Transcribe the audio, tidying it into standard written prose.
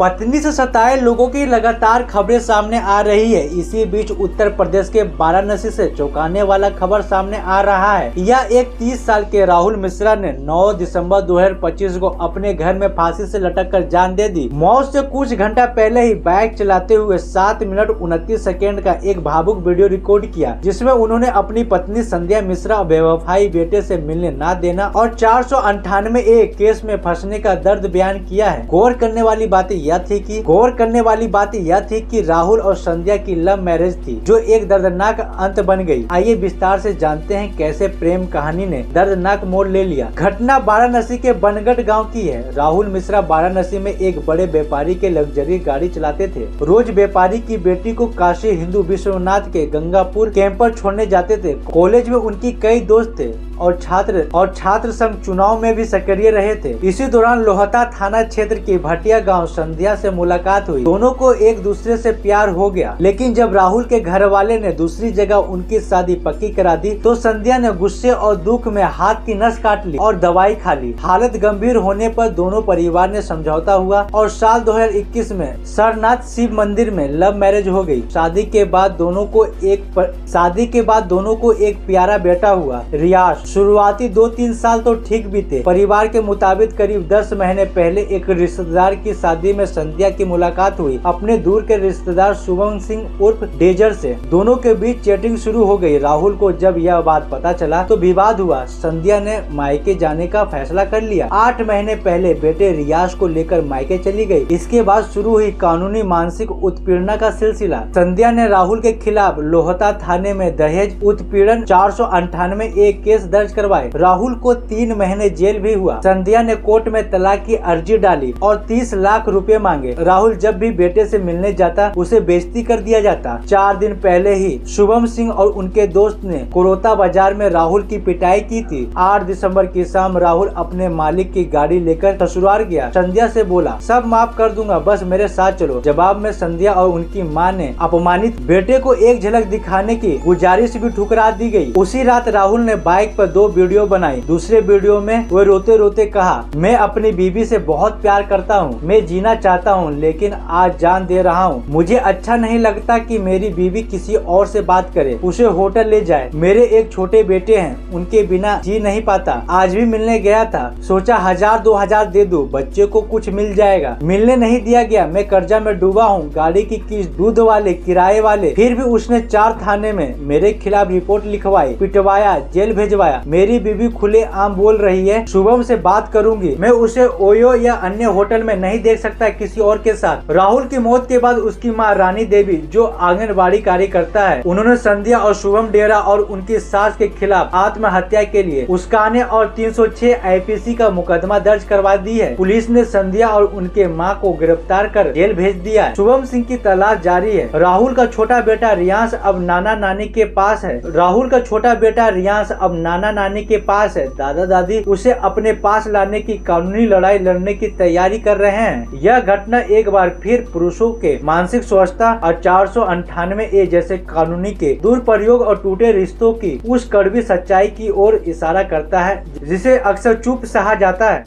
पत्नी से सताए लोगों की लगातार खबरें सामने आ रही है। इसी बीच उत्तर प्रदेश के वाराणसी से चौंकाने वाला खबर सामने आ रहा है। यह एक 30 साल के राहुल मिश्रा ने 9 दिसंबर 2025 को अपने घर में फांसी से लटककर जान दे दी। मौत से कुछ घंटा पहले ही बाइक चलाते हुए 7 मिनट 29 सेकेंड का एक भावुक वीडियो रिकॉर्ड किया, जिसमें उन्होंने अपनी पत्नी संध्या मिश्रा बेवफाई बेटे से मिलने न देना और 498 केस में फंसने का दर्द बयान किया है। गौर करने वाली बात यह थी कि राहुल और संध्या की लव मैरिज थी, जो एक दर्दनाक अंत बन गई। आइए विस्तार से जानते हैं कैसे प्रेम कहानी ने दर्दनाक मोड़ ले लिया। घटना वाराणसी के बनगढ़ गांव की है। राहुल मिश्रा वाराणसी में एक बड़े व्यापारी के लग्जरी गाड़ी चलाते थे। रोज व्यापारी की बेटी को काशी हिंदू विश्वनाथ के गंगापुर कैंप पर छोड़ने जाते थे। कॉलेज में उनकी कई दोस्त थे और छात्र संघ चुनाव में भी सक्रिय रहे थे। इसी दौरान लोहता थाना क्षेत्र के भटिया गांव संध्या से मुलाकात हुई। दोनों को एक दूसरे से प्यार हो गया, लेकिन जब राहुल के घर वाले ने दूसरी जगह उनकी शादी पक्की करा दी तो संध्या ने गुस्से और दुख में हाथ की नस काट ली और दवाई खा ली। हालत गंभीर होने पर दोनों परिवार ने समझौता हुआ और साल 2021 में सरनाथ शिव मंदिर में लव मैरिज हो गई। शादी के बाद दोनों को एक प्यारा बेटा हुआ, रियाज। शुरुआती 2-3 साल तो ठीक बीते। परिवार के मुताबिक करीब 10 महीने पहले एक रिश्तेदार की शादी में संध्या की मुलाकात हुई अपने दूर के रिश्तेदार शुभम सिंह उर्फ डेजर से। दोनों के बीच चैटिंग शुरू हो गई। राहुल को जब यह बात पता चला तो विवाद हुआ। संध्या ने मायके जाने का फैसला कर लिया। 8 महीने पहले बेटे रियाज को लेकर मायके चली गई। इसके बाद शुरू हुई कानूनी मानसिक उत्पीड़न का सिलसिला। संध्या ने राहुल के खिलाफ लोहता थाने में दहेज उत्पीड़न 498 केस दर्ज करवाए। राहुल को 3 महीने जेल भी हुआ। संध्या ने कोर्ट में तलाक की अर्जी डाली और 30 लाख रुपए मांगे। राहुल जब भी बेटे से मिलने जाता उसे बेइज्जती कर दिया जाता। 4 दिन पहले ही शुभम सिंह और उनके दोस्त ने कोरोता बाजार में राहुल की पिटाई की थी। 8 दिसंबर की शाम राहुल अपने मालिक की गाड़ी लेकर ससुराल गया। संध्या से बोला, सब माफ कर दूंगा, बस मेरे साथ चलो। जवाब में संध्या और उनकी मां ने अपमानित बेटे को एक झलक दिखाने की गुजारिश भी ठुकरा दी गई। उसी रात राहुल ने बाइक पर 2 वीडियो बनाई। दूसरे वीडियो में वो रोते रोते कहा, मैं अपनी बीवी से बहुत प्यार करता हूँ, मैं जीना चाहता हूँ, लेकिन आज जान दे रहा हूँ। मुझे अच्छा नहीं लगता कि मेरी बीवी किसी और से बात करे, उसे होटल ले जाए। मेरे एक छोटे बेटे हैं, उनके बिना जी नहीं पाता। आज भी मिलने गया था, सोचा 1000-2000 दे दूं, बच्चे को कुछ मिल जाएगा। मिलने नहीं दिया गया। मैं कर्जा में डूबा हूँ, गाड़ी की किस्त, दूध वाले, किराए वाले। फिर भी उसने 4 थाने में मेरे खिलाफ रिपोर्ट लिखवाई, पिटवाया, जेल भेजवाया। मेरी बीवी खुले आम बोल रही है, शुभम से बात करूंगी, मैं उसे ओयो या अन्य होटल में नहीं देख सकता किसी और के साथ। राहुल की मौत के बाद उसकी मां रानी देवी, जो आंगनबाड़ी कार्यकर्ता है, उन्होंने संध्या और शुभम डेरा और उनकी सास के खिलाफ आत्महत्या के लिए उस्काने और 306 IPC का मुकदमा दर्ज करवा दी है। पुलिस ने संध्या और उनके मां को गिरफ्तार कर जेल भेज दिया है। शुभम सिंह की तलाश जारी है। राहुल का छोटा बेटा रियांश अब नाना नानी के पास है। दादा दादी उसे अपने पास लाने की कानूनी लड़ाई लड़ने की तैयारी कर रहे हैं। यह घटना एक बार फिर पुरुषों के मानसिक स्वास्थ्य और 498 जैसे कानूनी के दुरुपयोग और टूटे रिश्तों की उस कड़वी सच्चाई की ओर इशारा करता है, जिसे अक्सर चुप सहा जाता है।